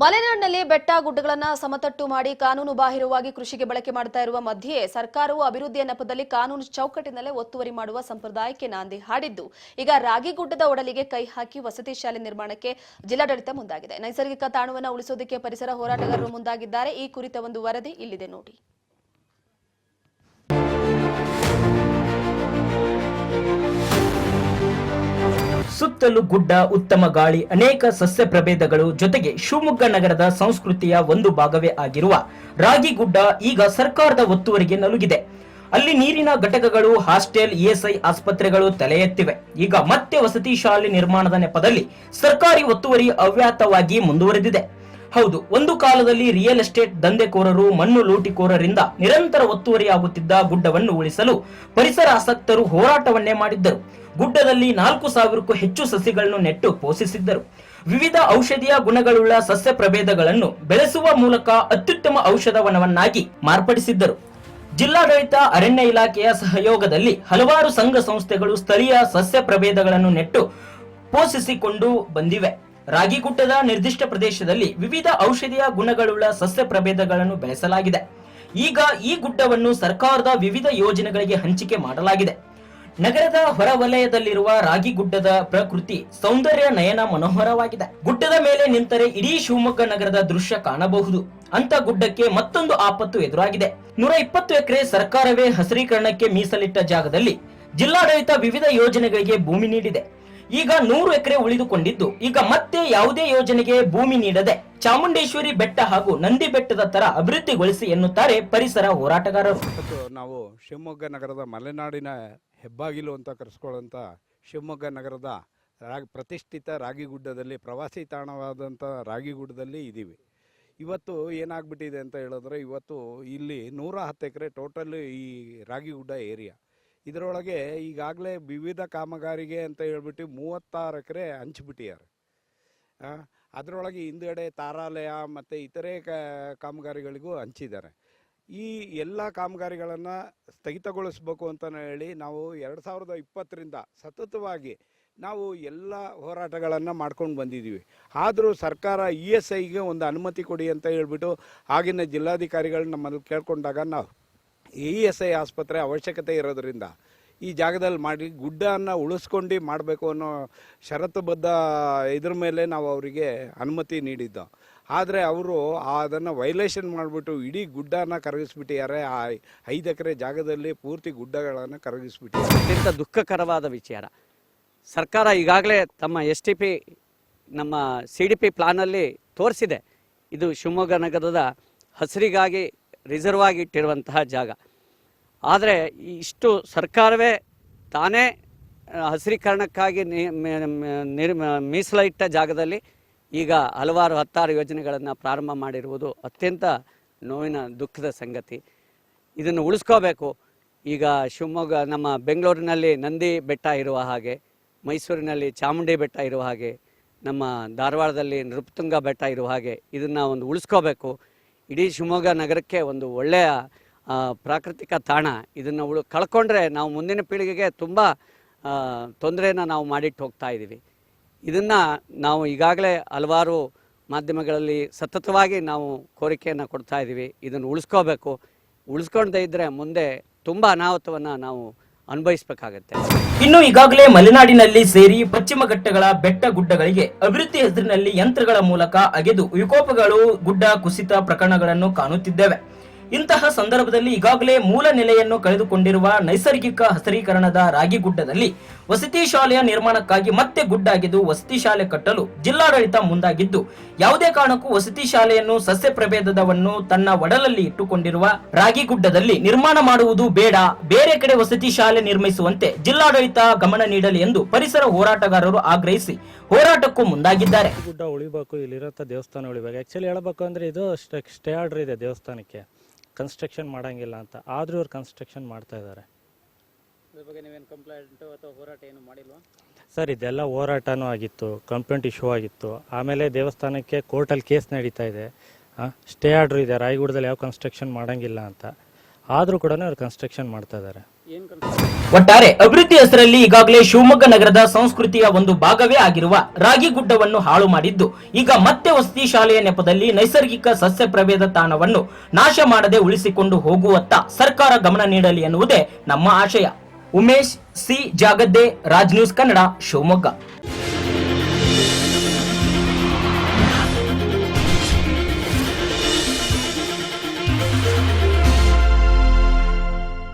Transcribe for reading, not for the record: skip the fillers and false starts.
ಮಲೆನಾಡಿನಲ್ಲಿ ಬೆಟ್ಟ ಗುಡ್ಡಗಳನ್ನು ಸಮತಟ್ಟು ಮಾಡಿ ಕಾನೂನು ಬಾಹಿರವಾಗಿ ಕೃಷಿಗೆ ಬಳಕೆ ಮಾಡ್ತಾ ಇರುವ ಮಧ್ಯೆ ಸರ್ಕಾರವು ಅಭಿವೃದ್ಧಿಯ ನೆಪದಲ್ಲಿ ಕಾನೂನು ಚೌಕಟ್ಟಿನಲ್ಲೇ ಒತ್ತುವರಿ ಮಾಡುವ ಸಂಪ್ರದಾಯಕ್ಕೆ ನಾಂದಿ ಹಾಡಿದ್ದು ಈಗ ರಾಗಿಗುಡ್ಡದ ಒಡಲಿಗೆ ಕೈ ಹಾಕಿ ವಸತಿ ಶಾಲೆ ನಿರ್ಮಾಣಕ್ಕೆ ಜಿಲ್ಲಾಡಳಿತ ಮುಂದಾಗಿದೆ. ನೈಸರ್ಗಿಕ ತಾಣವನ್ನು ಉಳಿಸೋದಕ್ಕೆ ಪರಿಸರ ಹೋರಾಟಗಾರರು ಮುಂದಾಗಿದ್ದಾರೆ. ಈ ಕುರಿತ ಒಂದು ವರದಿ ಇಲ್ಲಿದೆ ನೋಡಿ. ಸುತ್ತಲೂ ಗುಡ್ಡ, ಉತ್ತಮ ಗಾಳಿ, ಅನೇಕ ಸಸ್ಯ ಪ್ರಭೇದಗಳು ಜೊತೆಗೆ ಶಿವಮೊಗ್ಗ ನಗರದ ಸಂಸ್ಕೃತಿಯ ಒಂದು ಭಾಗವೇ ಆಗಿರುವ ರಾಗಿಗುಡ್ಡ ಈಗ ಸರ್ಕಾರದ ಒತ್ತುವರಿಗೆ ನಲುಗಿದೆ. ಅಲ್ಲಿ ನೀರಿನ ಘಟಕಗಳು, ಹಾಸ್ಟೆಲ್, ಇಎಸ್ಐ ಆಸ್ಪತ್ರೆಗಳು ತಲೆ ಎತ್ತಿವೆ. ಈಗ ಮತ್ತೆ ವಸತಿ ಶಾಲೆ ನಿರ್ಮಾಣದ ನೆಪದಲ್ಲಿ ಸರ್ಕಾರಿ ಒತ್ತುವರಿ ಅವ್ಯಾತವಾಗಿ ಮುಂದುವರೆದಿದೆ. ಹೌದು, ಒಂದು ಕಾಲದಲ್ಲಿ ರಿಯಲ್ ಎಸ್ಟೇಟ್ ದಂಧೆಕೋರರು, ಮಣ್ಣು ಲೂಟಿಕೋರರಿಂದ ನಿರಂತರ ಒತ್ತುವರಿಯಾಗುತ್ತಿದ್ದ ಗುಡ್ಡವನ್ನು ಉಳಿಸಲು ಪರಿಸರ ಆಸಕ್ತರು ಹೋರಾಟವನ್ನೇ ಮಾಡಿದ್ದರು. ಗುಡ್ಡದಲ್ಲಿ 4,000ಕ್ಕೂ ಹೆಚ್ಚು ಸಸಿಗಳನ್ನು ನೆಟ್ಟು ಪೋಷಿಸಿದ್ದರು. ವಿವಿಧ ಔಷಧೀಯ ಗುಣಗಳುಳ್ಳ ಸಸ್ಯ ಪ್ರಭೇದಗಳನ್ನು ಬೆಳೆಸುವ ಮೂಲಕ ಅತ್ಯುತ್ತಮ ಔಷಧ ವನವನ್ನಾಗಿ ಮಾರ್ಪಡಿಸಿದ್ದರು. ಜಿಲ್ಲಾಡಳಿತ, ಅರಣ್ಯ ಇಲಾಖೆಯ ಸಹಯೋಗದಲ್ಲಿ ಹಲವಾರು ಸಂಘ ಸಂಸ್ಥೆಗಳು ಸ್ಥಳೀಯ ಸಸ್ಯ ಪ್ರಭೇದಗಳನ್ನು ನೆಟ್ಟು ಪೋಷಿಸಿಕೊಂಡು ಬಂದಿವೆ. ರಾಗಿಗುಡ್ಡದ ನಿರ್ದಿಷ್ಟ ಪ್ರದೇಶದಲ್ಲಿ ವಿವಿಧ ಔಷಧೀಯ ಗುಣಗಳುಳ್ಳ ಸಸ್ಯ ಪ್ರಭೇದಗಳನ್ನು ಬೆಳೆಸಲಾಗಿದೆ. ಈಗ ಈ ಗುಡ್ಡವನ್ನು ಸರ್ಕಾರದ ವಿವಿಧ ಯೋಜನೆಗಳಿಗೆ ಹಂಚಿಕೆ ಮಾಡಲಾಗಿದೆ. ನಗರದ ಹೊರವಲಯದಲ್ಲಿರುವ ರಾಗಿಗುಡ್ಡದ ಪ್ರಕೃತಿ ಸೌಂದರ್ಯ ನಯನ ಮನೋಹರವಾಗಿದೆ. ಗುಡ್ಡದ ಮೇಲೆ ನಿಂತರೆ ಇಡೀ ಶಿವಮೊಗ್ಗ ನಗರದ ದೃಶ್ಯ ಕಾಣಬಹುದು. ಅಂತ ಗುಡ್ಡಕ್ಕೆ ಮತ್ತೊಂದು ಆಪತ್ತು ಎದುರಾಗಿದೆ. 120 ಎಕರೆ ಸರ್ಕಾರವೇ ಹಸಿರೀಕರಣಕ್ಕೆ ಮೀಸಲಿಟ್ಟ ಜಾಗದಲ್ಲಿ ಜಿಲ್ಲಾಡಳಿತ ವಿವಿಧ ಯೋಜನೆಗಳಿಗೆ ಭೂಮಿ ನೀಡಿದೆ. ಈಗ 100 ಎಕರೆ ಉಳಿದುಕೊಂಡಿದ್ದು, ಈಗ ಮತ್ತೆ ಯಾವುದೇ ಯೋಜನೆಗೆ ಭೂಮಿ ನೀಡದೆ ಚಾಮುಂಡೇಶ್ವರಿ ಬೆಟ್ಟ ಹಾಗೂ ನಂದಿ ಬೆಟ್ಟದ ತರ ಅಭಿವೃದ್ಧಿಗೊಳಿಸಿ ಎನ್ನುತ್ತಾರೆ ಪರಿಸರ ಹೋರಾಟಗಾರರು. ನಾವು ಶಿವಮೊಗ್ಗ ನಗರದ ಮಲೆನಾಡಿನ ಹೆಬ್ಬಾಗಿಲು ಅಂತ ಕರೆಸ್ಕೊಳ್ಳುವಂಥ ಶಿವಮೊಗ್ಗ ನಗರದ ಪ್ರತಿಷ್ಠಿತ ರಾಗಿಗುಡ್ಡದಲ್ಲಿ, ಪ್ರವಾಸಿ ತಾಣವಾದಂಥ ರಾಗಿಗುಡ್ಡದಲ್ಲಿ ಇದ್ದೀವಿ. ಇವತ್ತು ಏನಾಗ್ಬಿಟ್ಟಿದೆ ಅಂತ ಹೇಳಿದ್ರೆ, ಇವತ್ತು ಇಲ್ಲಿ 110 ಎಕರೆ ಟೋಟಲ್ ಈ ರಾಗಿಗುಡ್ಡ ಏರಿಯಾ. ಇದರೊಳಗೆ ಈಗಾಗಲೇ ವಿವಿಧ ಕಾಮಗಾರಿಗೆ ಅಂತ ಹೇಳ್ಬಿಟ್ಟು 36 ಎಕರೆ ಹಂಚಿಬಿಟ್ಟಿದ್ದಾರೆ. ಅದರೊಳಗೆ ಹಿಂದುಗಡೆ ತಾರಾಲಯ ಮತ್ತು ಇತರೆ ಕಾಮಗಾರಿಗಳಿಗೂ ಹಂಚಿದ್ದಾರೆ. ಈ ಎಲ್ಲ ಕಾಮಗಾರಿಗಳನ್ನು ಸ್ಥಗಿತಗೊಳಿಸಬೇಕು ಅಂತ ಹೇಳಿ ನಾವು 2020ರಿಂದ ಸತತವಾಗಿ ನಾವು ಎಲ್ಲ ಹೋರಾಟಗಳನ್ನು ಮಾಡ್ಕೊಂಡು ಬಂದಿದ್ದೀವಿ. ಆದರೂ ಸರ್ಕಾರ ESIಗೆ ಒಂದು ಅನುಮತಿ ಕೊಡಿ ಅಂತ ಹೇಳ್ಬಿಟ್ಟು ಆಗಿನ ಜಿಲ್ಲಾಧಿಕಾರಿಗಳು ನಮ್ಮಲ್ಲಿ ಕೇಳ್ಕೊಂಡಾಗ ನಾವು ESI ಆಸ್ಪತ್ರೆ ಅವಶ್ಯಕತೆ ಇರೋದರಿಂದ ಈ ಜಾಗದಲ್ಲಿ ಮಾಡಿ ಗುಡ್ಡನ್ನು ಉಳಿಸ್ಕೊಂಡು ಮಾಡಬೇಕು ಅನ್ನೋ ಷರತ್ತುಬದ್ಧ ಇದ್ರ ಮೇಲೆ ನಾವು ಅವರಿಗೆ ಅನುಮತಿ ನೀಡಿದ್ದು. ಆದರೆ ಅವರು ಅದನ್ನು ವೈಲೇಷನ್ ಮಾಡಿಬಿಟ್ಟು ಇಡೀ ಗುಡ್ಡನ ಕರಗಿಸ್ಬಿಟ್ಟಿದ್ದಾರೆ. ಆ 5 ಎಕರೆ ಜಾಗದಲ್ಲಿ ಪೂರ್ತಿ ಗುಡ್ಡಗಳನ್ನು ಕರಗಿಸ್ಬಿಟ್ಟಿದ್ದಾರೆ. ಅತ್ಯಂತ ದುಃಖಕರವಾದ ವಿಚಾರ. ಸರ್ಕಾರ ಈಗಾಗಲೇ ತಮ್ಮ STP ನಮ್ಮ CDP ಪ್ಲಾನಲ್ಲಿ ತೋರಿಸಿದೆ. ಇದು ಶಿವಮೊಗ್ಗ ನಗರದ ಹಸಿರಿಗಾಗಿ ರಿಸರ್ವ್ ಆಗಿ ಇಟ್ಟಿರುವಂತಹ ಜಾಗ. ಆದರೆ ಇಷ್ಟು ಸರ್ಕಾರವೇ ತಾನೇ ಹಸಿರೀಕರಣಕ್ಕಾಗಿ ಮೀಸಲಿಟ್ಟ ಜಾಗದಲ್ಲಿ ಈಗ ಹಲವಾರು 16 ಯೋಜನೆಗಳನ್ನು ಪ್ರಾರಂಭ ಮಾಡಿರುವುದು ಅತ್ಯಂತ ನೋವಿನ ದುಃಖದ ಸಂಗತಿ. ಇದನ್ನು ಉಳಿಸ್ಕೋಬೇಕು. ಈಗ ಶಿವಮೊಗ್ಗ, ನಮ್ಮ ಬೆಂಗಳೂರಿನಲ್ಲಿ ನಂದಿ ಬೆಟ್ಟ ಇರುವ ಹಾಗೆ, ಮೈಸೂರಿನಲ್ಲಿ ಚಾಮುಂಡಿ ಬೆಟ್ಟ ಇರುವ ಹಾಗೆ, ನಮ್ಮ ಧಾರವಾಡದಲ್ಲಿ ನೃಪತುಂಗ ಬೆಟ್ಟ ಇರುವ ಹಾಗೆ ಇದನ್ನು ಒಂದು ಉಳಿಸ್ಕೋಬೇಕು. ಇಡೀ ಶಿವಮೊಗ್ಗ ನಗರಕ್ಕೆ ಒಂದು ಒಳ್ಳೆಯ ಪ್ರಾಕೃತಿಕ ತಾಣ. ಇದನ್ನು ಕಳ್ಕೊಂಡ್ರೆ ನಾವು ಮುಂದಿನ ಪೀಳಿಗೆಗೆ ತುಂಬ ತೊಂದರೆಯನ್ನು ನಾವು ಮಾಡಿಟ್ಟು ಹೋಗ್ತಾ ಇದ್ದೀವಿ. ಇದನ್ನು ನಾವು ಈಗಾಗಲೇ ಹಲವಾರು ಮಾಧ್ಯಮಗಳಲ್ಲಿ ಸತತವಾಗಿ ನಾವು ಕೋರಿಕೆಯನ್ನು ಕೊಡ್ತಾ ಇದ್ದೀವಿ. ಇದನ್ನು ಉಳಿಸ್ಕೋಬೇಕು. ಉಳಿಸ್ಕೊಂಡೇ ಇದ್ದರೆ ಮುಂದೆ ತುಂಬ ಅನಾಹುತವನ್ನು ನಾವು ಅನುಭವಿಸಬೇಕಾಗತ್ತೆ. ಇನ್ನು ಈಗಾಗಲೇ ಮಲೆನಾಡಿನಲ್ಲಿ ಸೇರಿ ಪಶ್ಚಿಮ ಘಟ್ಟಗಳ ಬೆಟ್ಟ ಗುಡ್ಡಗಳಿಗೆ ಅಭಿವೃದ್ಧಿ ಹೆಸರಿನಲ್ಲಿ ಯಂತ್ರಗಳ ಮೂಲಕ ಅಗೆದು ವಿಕೋಪಗಳು, ಗುಡ್ಡ ಕುಸಿತ ಪ್ರಕರಣಗಳನ್ನು ಕಾಣುತ್ತಿದ್ದೇವೆ. ಇಂತಹ ಸಂದರ್ಭದಲ್ಲಿ ಈಗಾಗಲೇ ಮೂಲ ನೆಲೆಯನ್ನು ಕಳೆದುಕೊಂಡಿರುವ ನೈಸರ್ಗಿಕ ಹಸಿರೀಕರಣದ ರಾಗಿಗುಡ್ಡದಲ್ಲಿ ವಸತಿ ಶಾಲೆಯ ನಿರ್ಮಾಣಕ್ಕಾಗಿ ಮತ್ತೆ ಗುಡ್ಡಾಗಿದ್ದು ವಸತಿ ಶಾಲೆ ಕಟ್ಟಲು ಜಿಲ್ಲಾಡಳಿತ ಮುಂದಾಗಿದ್ದು, ಯಾವುದೇ ಕಾರಣಕ್ಕೂ ವಸತಿ ಶಾಲೆಯನ್ನು ಸಸ್ಯ ಪ್ರಭೇದವನ್ನು ತನ್ನ ಒಡಲಲ್ಲಿ ಇಟ್ಟುಕೊಂಡಿರುವ ರಾಗಿಗುಡ್ಡದಲ್ಲಿ ನಿರ್ಮಾಣ ಮಾಡುವುದು ಬೇಡ, ಬೇರೆ ಕಡೆ ವಸತಿ ಶಾಲೆ ನಿರ್ಮಿಸುವಂತೆ ಜಿಲ್ಲಾಡಳಿತ ಗಮನ ನೀಡಲಿ ಎಂದು ಪರಿಸರ ಹೋರಾಟಗಾರರು ಆಗ್ರಹಿಸಿ ಹೋರಾಟಕ್ಕೂ ಮುಂದಾಗಿದ್ದಾರೆ. ಗುಡ್ಡ ಉಳಿಬೇಕು, ಇಲ್ಲಿರೋ ದೇವಸ್ಥಾನ ಉಳಿಬೇಕು. ಆಕ್ಚುಲಿ ಹೇಳಬೇಕು ಅಂದ್ರೆ ಇದು ಸ್ಟೇ ಆರ್ಡರ್ ಇದೆ ದೇವಸ್ಥಾನಕ್ಕೆ, ಕನ್ಸ್ಟ್ರಕ್ಷನ್ ಮಾಡಂಗಿಲ್ಲ ಅಂತ. ಆದ್ರೂ ಇವ್ರು ಕನ್ಸ್ಟ್ರಕ್ಷನ್ ಮಾಡ್ತಾ ಇದ್ದಾರೆ. ಸರ್, ಇದೆಲ್ಲ ಹೋರಾಟನೂ ಆಗಿತ್ತು, ಕಂಪ್ಲೇಂಟ್ ಇಶ್ಯೂ ಆಗಿತ್ತು. ಆಮೇಲೆ ದೇವಸ್ಥಾನಕ್ಕೆ ಕೋರ್ಟಲ್ಲಿ ಕೇಸ್ ನಡೀತಾ ಇದೆ. ಸ್ಟೇ ಆರ್ಡರ್ ಇದೆ, ರಾಯಗಢದಲ್ಲಿ ಯಾವ ಕನ್ಸ್ಟ್ರಕ್ಷನ್ ಮಾಡಂಗಿಲ್ಲ ಅಂತ. ಆದರೂ ಕೂಡ ಅವ್ರು ಕನ್ಸ್ಟ್ರಕ್ಷನ್ ಮಾಡ್ತಾ ಇದ್ದಾರೆ. ಒಟ್ಟಾರೆ ಅಭಿವೃದ್ಧಿ ಹೆಸರಲ್ಲಿ ಈಗಾಗಲೇ ಶಿವಮೊಗ್ಗ ನಗರದ ಸಂಸ್ಕೃತಿಯ ಒಂದು ಭಾಗವೇ ಆಗಿರುವ ರಾಗಿಗುಡ್ಡವನ್ನು ಹಾಳು ಮಾಡಿದ್ದು ಈಗ ಮತ್ತೆ ವಸತಿ ಶಾಲೆಯ ನೆಪದಲ್ಲಿ ನೈಸರ್ಗಿಕ ಸಸ್ಯ ಪ್ರಭೇದ ತಾಣವನ್ನು ನಾಶ ಮಾಡದೆ ಉಳಿಸಿಕೊಂಡು ಹೋಗುವತ್ತ ಸರ್ಕಾರ ಗಮನ ನೀಡಲಿ ಎನ್ನುವುದೇ ನಮ್ಮ ಆಶಯ. Umesh C Jagadde, Raj news Kannada, Shivamogga.